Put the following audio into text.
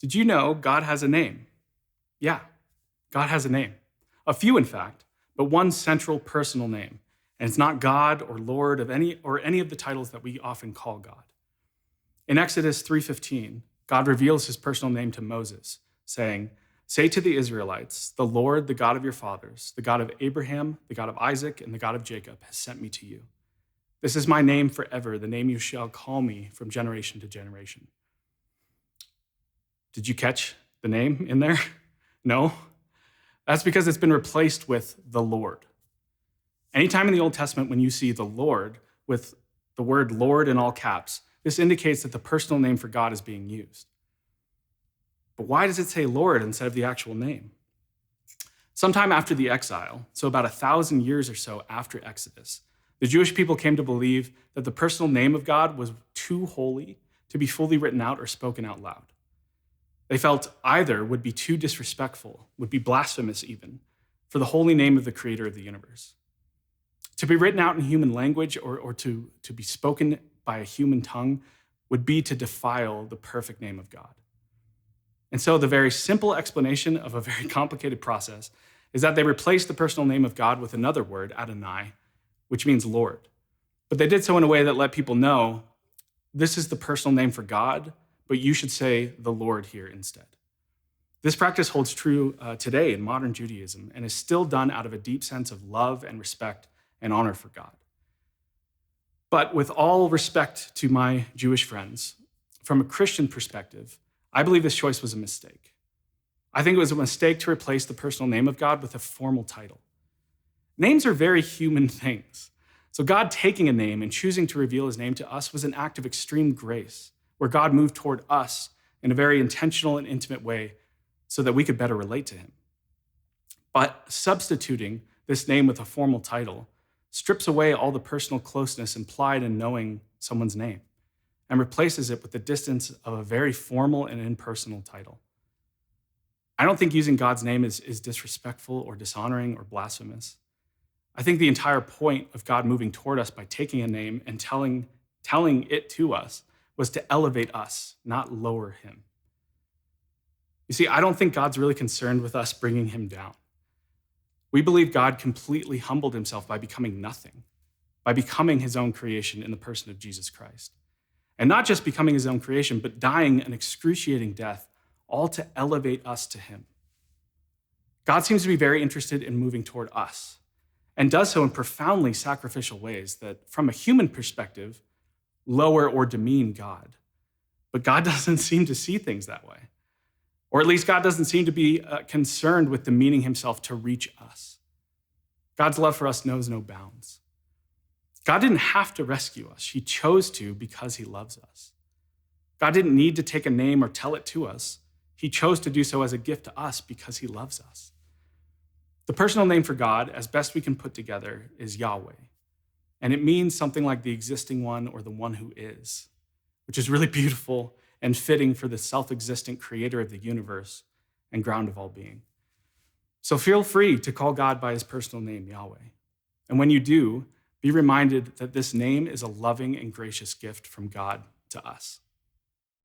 Did you know God has a name? Yeah, God has a name. A few, in fact, but one central personal name. And it's not God or Lord of any of the titles that we often call God. In Exodus 3:15, God reveals his personal name to Moses, saying, "Say to the Israelites, the Lord, the God of your fathers, the God of Abraham, the God of Isaac, and the God of Jacob has sent me to you. This is my name forever, the name you shall call me from generation to generation." Did you catch the name in there? No? That's because it's been replaced with the Lord. Anytime in the Old Testament when you see the Lord with the word Lord in all caps, this indicates that the personal name for God is being used. But why does it say Lord instead of the actual name? Sometime after the exile, so about 1,000 years or so after Exodus, the Jewish people came to believe that the personal name of God was too holy to be fully written out or spoken out loud. They felt either would be too disrespectful, would be blasphemous even, for the holy name of the creator of the universe. To be written out in human language or to be spoken by a human tongue would be to defile the perfect name of God. And so the very simple explanation of a very complicated process is that they replaced the personal name of God with another word, Adonai, which means Lord. But they did so in a way that let people know this is the personal name for God, but you should say the Lord here instead. This practice holds true today in modern Judaism and is still done out of a deep sense of love and respect and honor for God. But with all respect to my Jewish friends, from a Christian perspective, I believe this choice was a mistake. I think it was a mistake to replace the personal name of God with a formal title. Names are very human things. So God taking a name and choosing to reveal his name to us was an act of extreme grace, where God moved toward us in a very intentional and intimate way so that we could better relate to him. But substituting this name with a formal title strips away all the personal closeness implied in knowing someone's name and replaces it with the distance of a very formal and impersonal title. I don't think using God's name is disrespectful or dishonoring or blasphemous. I think the entire point of God moving toward us by taking a name and telling it to us was to elevate us, not lower him. You see, I don't think God's really concerned with us bringing him down. We believe God completely humbled himself by becoming nothing, by becoming his own creation in the person of Jesus Christ. And not just becoming his own creation, but dying an excruciating death, all to elevate us to him. God seems to be very interested in moving toward us, and does so in profoundly sacrificial ways that, from a human perspective, lower or demean God. But God doesn't seem to see things that way. Or at least God doesn't seem to be concerned with demeaning himself to reach us. God's love for us knows no bounds. God didn't have to rescue us. He chose to because he loves us. God didn't need to take a name or tell it to us. He chose to do so as a gift to us because he loves us. The personal name for God, as best we can put together, is Yahweh. And it means something like the existing one or the one who is, which is really beautiful and fitting for the self-existent creator of the universe and ground of all being. So feel free to call God by his personal name, Yahweh. And when you do, be reminded that this name is a loving and gracious gift from God to us.